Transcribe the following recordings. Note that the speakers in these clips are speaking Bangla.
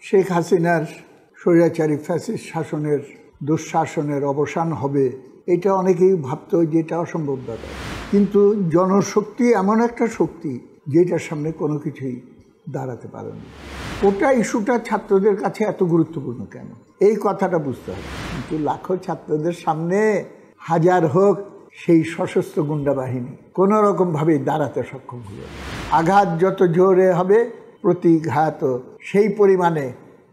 শেখ হাসিনার স্বৈরাচারী ফ্যাসিস্ট শাসনের দুঃশাসনের অবসান হবে, এটা অনেকেই ভাবতো যে এটা অসম্ভব ব্যাপার। কিন্তু জনশক্তি এমন একটা শক্তি যেটার সামনে কোনো কিছুই দাঁড়াতে পারে না। কোটা ইস্যুটা ছাত্রদের কাছে এত গুরুত্বপূর্ণ কেন, এই কথাটা বুঝতে হবে। কিন্তু লাখো ছাত্রদের সামনে হাজার হোক সেই সশস্ত্র গুন্ডা বাহিনী কোনো রকমভাবেই দাঁড়াতে সক্ষম হলো। আঘাত যত জোরে হবে, প্রতিঘাত সেই পরিমাণে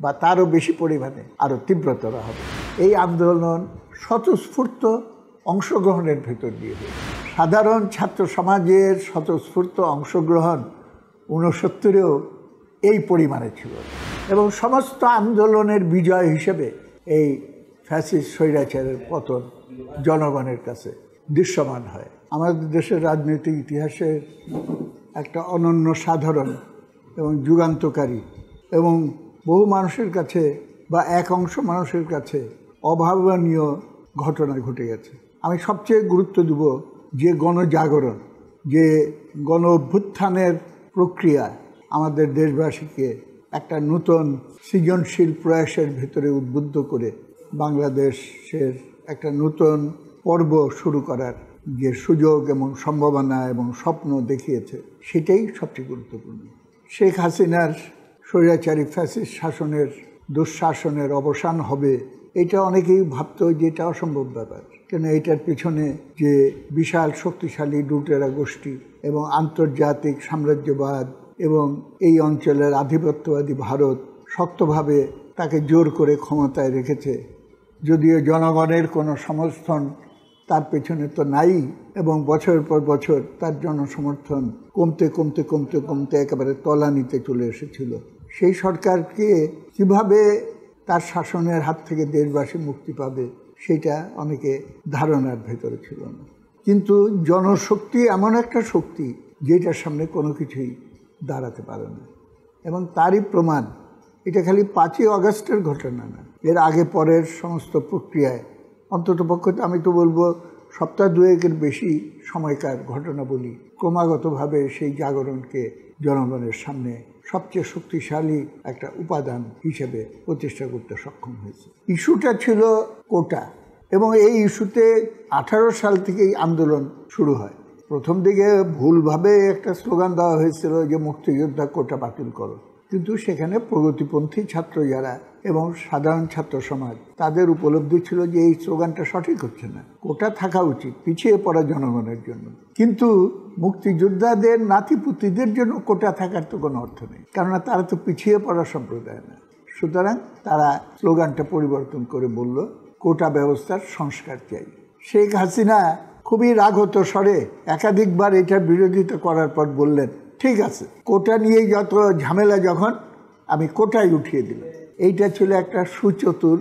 বা তারও বেশি পরিমাণে আরও তীব্রতর হবে। এই আন্দোলন স্বতঃস্ফূর্ত অংশগ্রহণের ভেতর দিয়ে হবে। সাধারণ ছাত্র সমাজের স্বতঃস্ফূর্ত অংশগ্রহণ 69-এও এই পরিমাণে ছিল এবং সমস্ত আন্দোলনের বিজয় হিসেবে এই ফ্যাসিস্ট স্বৈরাচারের পতন জনগণের কাছে দৃশ্যমান হয়। আমাদের দেশের রাজনৈতিক ইতিহাসের একটা অনন্য, সাধারণ এবং যুগান্তকারী এবং বহু মানুষের কাছে বা এক অংশ মানুষের কাছে অভাবনীয় ঘটনা ঘটে গেছে। আমি সবচেয়ে গুরুত্ব দেব যে গণজাগরণ, যে গণ অভ্যুত্থানের প্রক্রিয়া আমাদের দেশবাসীকে একটা নতুন সৃজনশীল প্রয়াসের ভেতরে উদ্বুদ্ধ করে বাংলাদেশের একটা নতুন পর্ব শুরু করার যে সুযোগ এবং সম্ভাবনা এবং স্বপ্ন দেখিয়েছে, সেটাই সবচেয়ে গুরুত্বপূর্ণ। শেখ হাসিনার স্বৈরাচারী ফ্যাসিস্ট শাসনের দুঃশাসনের অবসান হবে, এটা অনেকেই ভাবতো যে এটা অসম্ভব ব্যাপার। কেন এটার পিছনে যে বিশাল শক্তিশালী লুটেরা গোষ্ঠী এবং আন্তর্জাতিক সাম্রাজ্যবাদ এবং এই অঞ্চলের আধিপত্যবাদী ভারত শক্তভাবে তাকে জোর করে ক্ষমতায় রেখেছে, যদিও জনগণের কোনো সমর্থন তার পেছনে তো নাই এবং বছরের পর বছর তার জনসমর্থন কমতে কমতে কমতে কমতে একেবারে তলানিতে চলে এসেছিল। সেই সরকারকে কিভাবে তার শাসনের হাত থেকে দেশবাসী মুক্তি পাবে, সেটা অনেকে ধারণার ভেতরে ছিল না। কিন্তু জনশক্তি এমন একটা শক্তি যেটার সামনে কোনো কিছুই দাঁড়াতে পারে না এবং তারই প্রমাণ এটা খালি 5ই আগস্টের ঘটনা না, এর আগে পরের সমস্ত প্রক্রিয়ায় অন্ততপক্ষে আমি তো বলবো সপ্তাহ দুয়েকের বেশি সময়কার ঘটনা বলি, ক্রমাগতভাবে সেই জাগরণকে জনগণের সামনে সবচেয়ে শক্তিশালী একটা উপাদান হিসেবে প্রতিষ্ঠা করতে সক্ষম হয়েছে। ইস্যুটা ছিল কোটা এবং এই ইস্যুতে 18 সাল থেকেই আন্দোলন শুরু হয়। প্রথম দিকে ভুলভাবে একটা স্লোগান দেওয়া হয়েছিল যে মুক্তিযোদ্ধা কোটা বাতিল করো, কিন্তু সেখানে প্রগতিপন্থী ছাত্র যারা এবং সাধারণ ছাত্র সমাজ তাদের উপলব্ধি ছিল যে এই স্লোগানটা সঠিক হচ্ছে না, কোটা থাকা উচিত পিছিয়ে পড়া জনগণের জন্য। কিন্তু মুক্তিযোদ্ধাদের নাতিপুতিদের জন্য কোটা থাকার তো কোনো অর্থ নেই, কেননা তারা তো পিছিয়ে পড়া সম্প্রদায় না। সুতরাং তারা স্লোগানটা পরিবর্তন করে বলল কোটা ব্যবস্থার সংস্কার চাই। শেখ হাসিনা খুবই রাগত স্বরে একাধিকবার এটার বিরোধিতা করার পর বললেন, ঠিক আছে, কোটা নিয়েই যত ঝামেলা যখন, আমি কোটাই উঠিয়ে দিলাম। এইটা ছিল একটা সুচতুর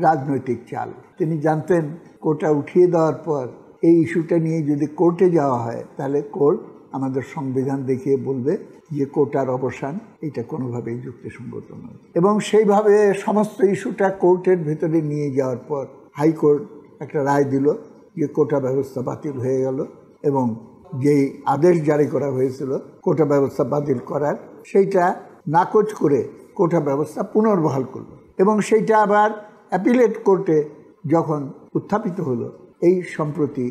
রাজনৈতিক চাল। তিনি জানতেন কোটা উঠিয়ে দেওয়ার পর এই ইস্যুটা নিয়ে যদি কোর্টে যাওয়া হয়, তাহলে কোর্ট আমাদের সংবিধান দেখিয়ে বলবে যে কোটার অবসান এটা কোনোভাবেই যুক্তিসঙ্গত নয়। এবং সেইভাবে সমস্ত ইস্যুটা কোর্টের ভেতরে নিয়ে যাওয়ার পর হাইকোর্ট একটা রায় দিল যে কোটা ব্যবস্থা বাতিল হয়ে গেল এবং যেই আদেশ জারি করা হয়েছিল কোটা ব্যবস্থা বাতিল করার, সেইটা নাকচ করে কোটা ব্যবস্থা পুনর্বহাল করল এবং সেইটা আবার অ্যাপিলেট কোর্টে যখন উত্থাপিত হলো, এই সম্প্রতি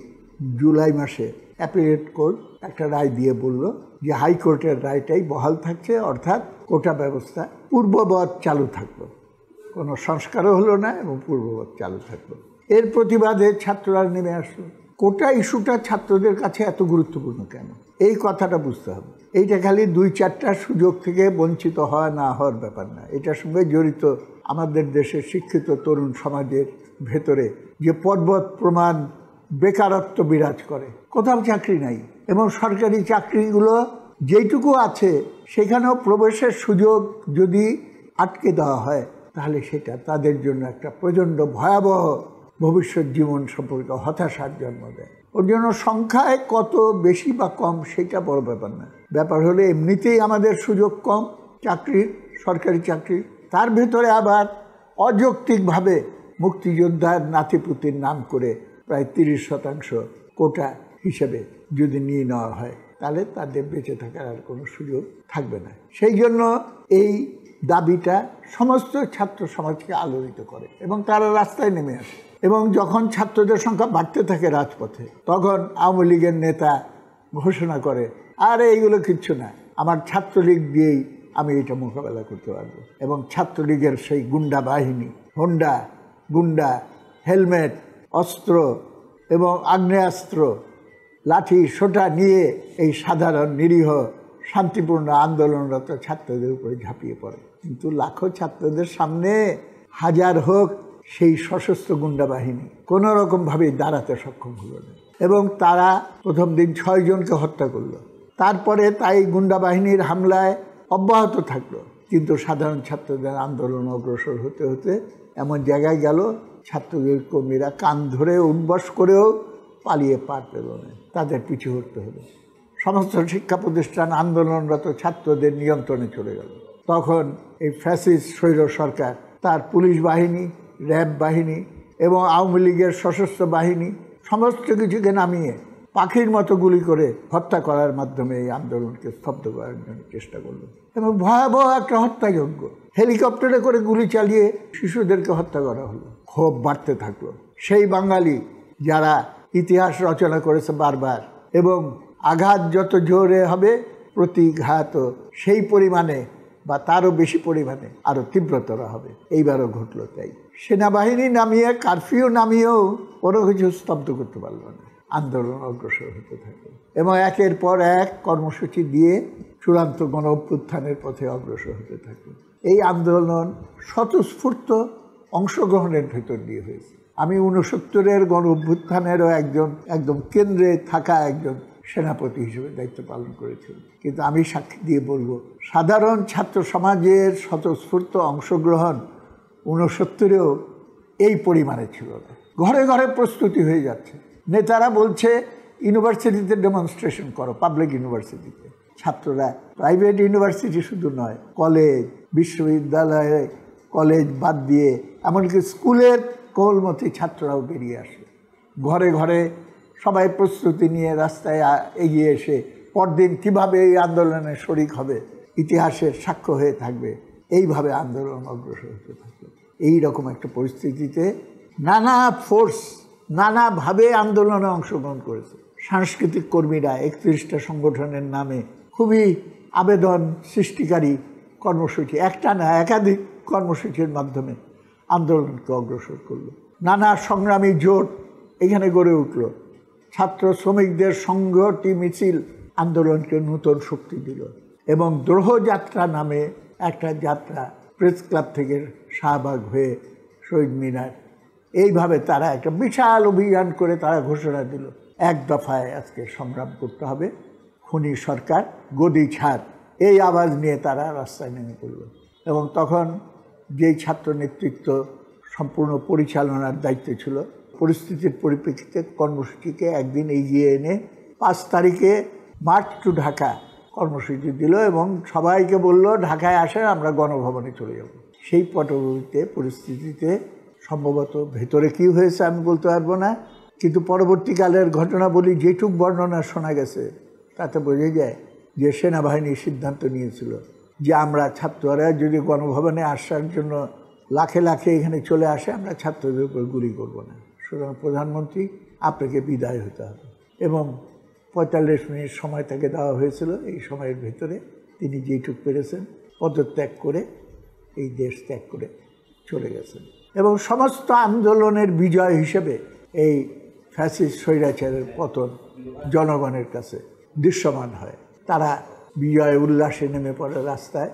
জুলাই মাসে অ্যাপিলেট কোর্ট একটা রায় দিয়ে বলল যে হাইকোর্টের রায়টাই বহাল থাকছে, অর্থাৎ কোটা ব্যবস্থা পূর্ববৎ চালু থাকলো, কোনো সংস্কারও হলো না এবং পূর্ববৎ চালু থাকলো। এর প্রতিবাদে ছাত্ররা নেমে আসলো। কোটা ইস্যুটা ছাত্রদের কাছে এত গুরুত্বপূর্ণ কেন, এই কথাটা বুঝতে হবে। এইটা খালি 2-4টা সুযোগ থেকে বঞ্চিত হওয়া না হওয়ার ব্যাপার না, এটার সঙ্গে জড়িত আমাদের দেশের শিক্ষিত তরুণ সমাজের ভেতরে যে পর্বত প্রমাণ বেকারত্ব বিরাজ করে, কোথাও চাকরি নাই এবং সরকারি চাকরিগুলো যেইটুকু আছে সেখানেও প্রবেশের সুযোগ যদি আটকে দেওয়া হয়, তাহলে সেটা তাদের জন্য একটা প্রচণ্ড ভয়াবহ ভবিষ্যৎ জীবন সম্পর্কে হতাশার জন্ম দেয়। ওর জন্য সংখ্যায় কত বেশি বা কম সেটা বড় ব্যাপার না, ব্যাপার হলে এমনিতেই আমাদের সুযোগ কম চাকরির, সরকারি চাকরির, তার ভেতরে আবার অযৌক্তিকভাবে মুক্তিযোদ্ধার নাতিপুতির নাম করে প্রায় 30% কোটা হিসেবে যদি নিয়ে নেওয়া হয়, তাহলে তাদের বেঁচে থাকার আর কোনো সুযোগ থাকবে না। সেই জন্য এই দাবিটা সমস্ত ছাত্র সমাজকে আলোড়িত করে এবং তারা রাস্তায় নেমে আসে। এবং যখন ছাত্রদের সংখ্যা বাড়তে থাকে রাজপথে, তখন আওয়ামী লীগের নেতা ঘোষণা করে, আরে এইগুলো কিচ্ছু না, আমার ছাত্রলীগ দিয়েই আমি এটা মোকাবেলা করতে পারবো। এবং ছাত্রলীগের সেই গুন্ডা বাহিনী, হোন্ডা গুন্ডা, হেলমেট, অস্ত্র এবং আগ্নেয়াস্ত্র, লাঠি সোটা নিয়ে এই সাধারণ নিরীহ শান্তিপূর্ণ আন্দোলনরত ছাত্রদের উপরে ঝাঁপিয়ে পড়ে। কিন্তু লাখো ছাত্রদের সামনে হাজার হোক সেই সশস্ত্র গুন্ডা বাহিনী কোনো রকমভাবেই দাঁড়াতে সক্ষম হলো না এবং তারা প্রথম দিন 6 জনকে হত্যা করলো। তারপরে তাই গুন্ডা বাহিনীর হামলায় অব্যাহত থাকলো, কিন্তু সাধারণ ছাত্রদের আন্দোলন অগ্রসর হতে হতে এমন জায়গায় গেল ছাত্রদের কর্মীরা কান ধরে উঠবস করেও পালিয়ে পার পেল না, তাদের পিছু হটতে হলো। সমস্ত শিক্ষা প্রতিষ্ঠান আন্দোলনরত ছাত্রদের নিয়ন্ত্রণে চলে গেল। তখন এই ফ্যাসিস্ট স্বৈর সরকার তার পুলিশ বাহিনী, র্যাব বাহিনী এবং আওয়ামী লীগের সশস্ত্র বাহিনী সমস্ত কিছুকে নামিয়ে পাখির মতো গুলি করে হত্যা করার মাধ্যমে এই আন্দোলনকে স্তব্ধ করার জন্য চেষ্টা করল। এবং ভয়াবহ একটা হত্যাযজ্ঞ, হেলিকপ্টারে করে গুলি চালিয়ে শিশুদেরকে হত্যা করা হলো। ক্ষোভ বাড়তে থাকলো। সেই বাঙালি যারা ইতিহাস রচনা করেছে বারবার, এবং আঘাত যত জোরে হবে প্রতিঘাত সেই পরিমাণে বা তারও বেশি পরিমাণে আরও তীব্রতর হবে। এইবারও ঘটল তাই। সেনাবাহিনী নামিয়ে, কারফিউ নামিয়েও কোনো কিছু স্তব্ধ করতে পারল না। আন্দোলন অগ্রসর হতে থাকে এবং একের পর এক কর্মসূচি দিয়ে চূড়ান্ত গণ অভ্যুত্থানের পথে অগ্রসর হতে থাকে। এই আন্দোলন স্বতঃস্ফূর্ত অংশগ্রহণের ভেতর দিয়ে হয়েছে। আমি 69-এর গণ অভ্যুত্থানেরও একদম কেন্দ্রে থাকা একজন সেনাপতি হিসেবে দায়িত্ব পালন করেছিল, কিন্তু আমি সাক্ষী দিয়ে বলবো, সাধারণ ছাত্র সমাজের স্বতঃস্ফূর্ত অংশগ্রহণ 69-এও এই পরিমাণে ছিল না। ঘরে ঘরে প্রস্তুতি হয়ে যাচ্ছে। নেতারা বলছে ইউনিভার্সিটিতে ডেমনস্ট্রেশন করো, পাবলিক ইউনিভার্সিটিতে। ছাত্ররা প্রাইভেট ইউনিভার্সিটি শুধু নয়, কলেজ, বিশ্ববিদ্যালয়ে, কলেজ বাদ দিয়ে এমনকি স্কুলের কোলমতি ছাত্ররাও বেরিয়ে আসে। ঘরে ঘরে সবাই প্রস্তুতি নিয়ে রাস্তায় এগিয়ে এসে পরদিন কীভাবে এই আন্দোলনে শরিক হবে, ইতিহাসের সাক্ষ্য হয়ে থাকবে, এইভাবে আন্দোলন অগ্রসর হতে থাকবে। এই রকম একটা পরিস্থিতিতে নানা ফোর্স নানাভাবে আন্দোলনে অংশগ্রহণ করেছে। সাংস্কৃতিক কর্মীরা 31টা সংগঠনের নামে খুবই আবেদন সৃষ্টিকারী কর্মসূচি, একটা না একাধিক কর্মসূচির মাধ্যমে আন্দোলনকে অগ্রসর করলো। নানা সংগ্রামী জোট এখানে গড়ে উঠল। ছাত্র শ্রমিকদের সংহতি মিছিল আন্দোলনকে নতুন শক্তি দিল এবং দ্রোহ যাত্রা নামে একটা যাত্রা প্রেস ক্লাব থেকে শাহবাগ হয়ে শহীদ মিনার, এইভাবে তারা একটা বিশাল অভিযান করে তারা ঘোষণা দিল, এক দফায় আজকে সংগ্রাম করতে হবে, খুনি সরকার গদি ছাড়, এই আওয়াজ নিয়ে তারা রাস্তায় নেমে পড়ল। এবং তখন যেই ছাত্র নেতৃত্ব সম্পূর্ণ পরিচালনার দায়িত্ব ছিল, পরিস্থিতির পরিপ্রেক্ষিতে কর্মসূচিকে একদিন এগিয়ে এনে 5 তারিখে মার্চ টু ঢাকা কর্মসূচি দিল এবং সবাইকে বলল, ঢাকায় আসেন, আমরা গণভবনে চলে যাব। সেই পটভূমিতে পরিস্থিতিতে সম্ভবত ভেতরে কী হয়েছে আমি বলতে পারবো না, কিন্তু পরবর্তীকালের ঘটনা বলি, যেটুক বর্ণনা শোনা গেছে তাতে বোঝা যায় যে সেনাবাহিনী সিদ্ধান্ত নিয়েছিল যে আমরা ছাত্ররা যদি গণভবনে আসার জন্য লাখে লাখে এখানে চলে আসে, আমরা ছাত্রদের উপর গুলি করব না। সুতরাং প্রধানমন্ত্রী, আপনাকে বিদায় হতে হবে। এবং 45 মিনিট সময় তাকে দেওয়া হয়েছিল। এই সময়ের ভেতরে তিনি যেটুক পেরেছেন পদত্যাগ করে এই দেশ ত্যাগ করে চলে গেছেন। এবং সমস্ত আন্দোলনের বিজয় হিসেবে এই ফ্যাসিস্ট স্বৈরাচারের পতন জনগণের কাছে দৃশ্যমান হয়। তারা বিজয় উল্লাসে নেমে পড়ে রাস্তায়।